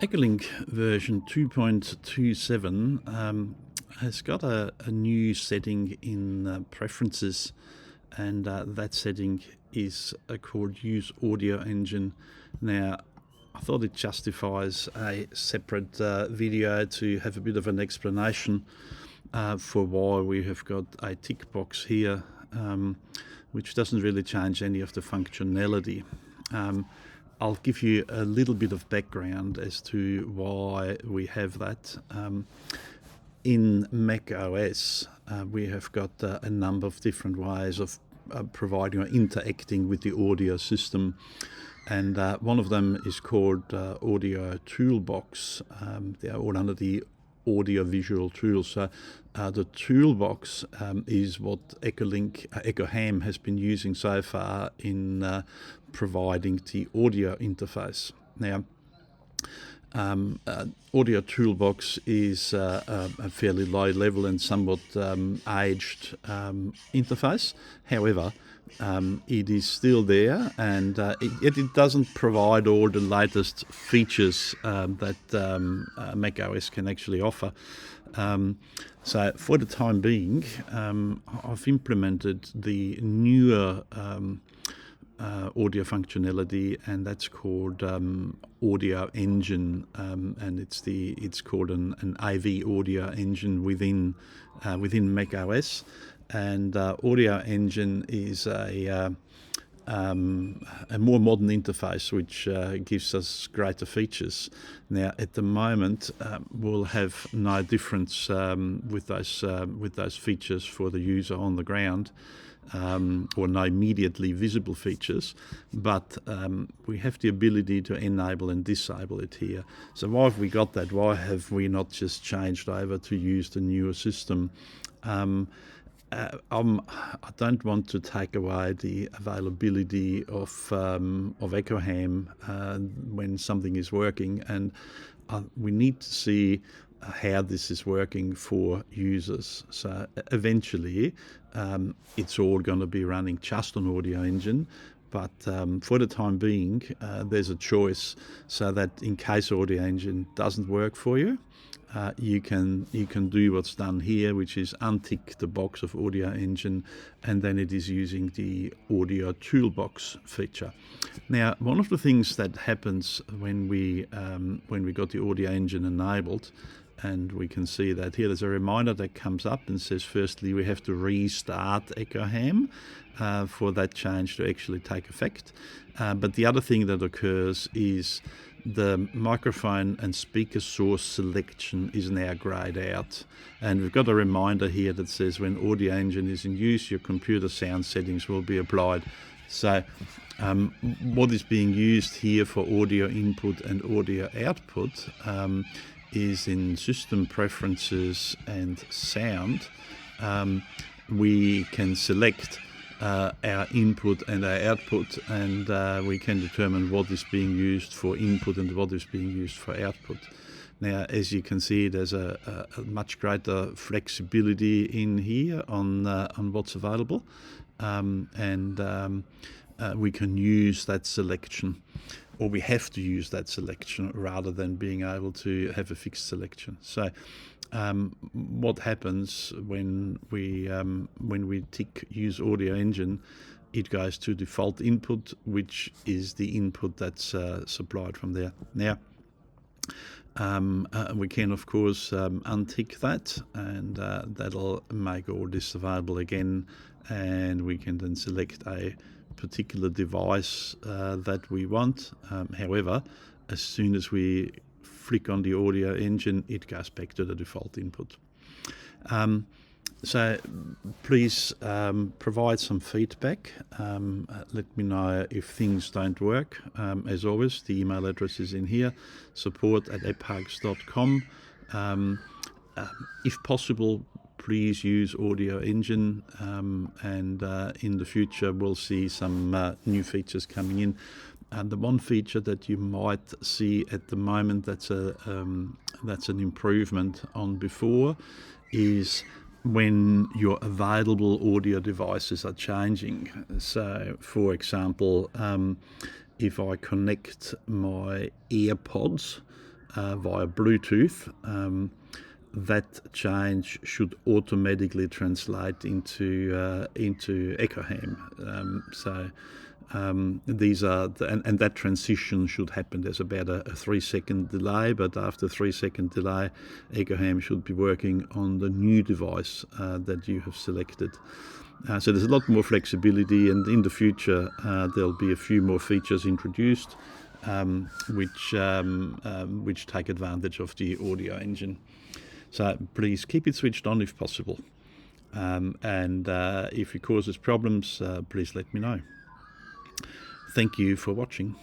EchoLink version 2.27 has got a new setting in preferences, and that setting is called Use AudioEngine. Now, I thought it justifies a separate video to have a bit of an explanation for why we have got a tick box here, which doesn't really change any of the functionality. I'll give you a little bit of background as to why we have that. In Mac OS, we have got a number of different ways of providing or interacting with the audio system, and one of them is called Audio Toolbox. They're all under the audio visual tools. So the toolbox is what EchoHam has been using so far in providing the audio interface. Now, Audio Toolbox is a fairly low level and somewhat aged interface. However, it is still there, and it doesn't provide all the latest features that Mac OS can actually offer. So for the time being, I've implemented the newer audio functionality, and that's called AudioEngine, and it's called an AV audio engine within Mac OS. And AudioEngine is a more modern interface which gives us greater features. Now, at the moment, we'll have no difference with those features for the user on the ground, or no immediately visible features, but we have the ability to enable and disable it here. So why have we got that? Why have we not just changed over to use the newer system? I don't want to take away the availability of EchoHam when something is working, and we need to see how this is working for users. So eventually, it's all going to be running just on AudioEngine, but for the time being, there's a choice so that in case AudioEngine doesn't work for you, you can do what's done here, which is untick the box of AudioEngine, and then it is using the Audio Toolbox feature. Now, one of the things that happens when we got the AudioEngine enabled, and we can see that here, there's a reminder that comes up and says, firstly, we have to restart EchoHam for that change to actually take effect. But the other thing that occurs is the microphone and speaker source selection is now grayed out, and we've got a reminder here that says when AudioEngine is in use, your computer sound settings will be applied. So what is being used here for audio input and audio output is in system preferences and sound. We can select our input and our output, and we can determine what is being used for input and what is being used for output. Now, as you can see, there's a much greater flexibility in here on what's available, and we can use that selection, or we have to use that selection rather than being able to have a fixed selection. So what happens when we tick Use AudioEngine, it goes to default input, which is the input that's supplied from there. Now, we can, of course, untick that, and that'll make all this available again, and we can then select a particular device that we want. However, as soon as we flick on the AudioEngine, it goes back to the default input. So please provide some feedback. Let me know if things don't work. As always, the email address is in here, support@ephugs.com. If possible, please use AudioEngine, and in the future we'll see some new features coming in. And the one feature that you might see at the moment that's an improvement on before is when your available audio devices are changing. So, for example, if I connect my AirPods via Bluetooth, that change should automatically translate into EchoHam. These are and that transition should happen. There's about a 3-second delay, but after 3-second delay, EchoHam should be working on the new device that you have selected. So there's a lot more flexibility, and in the future there'll be a few more features introduced which take advantage of the AudioEngine. So please keep it switched on if possible, and if it causes problems, please let me know. Thank you for watching.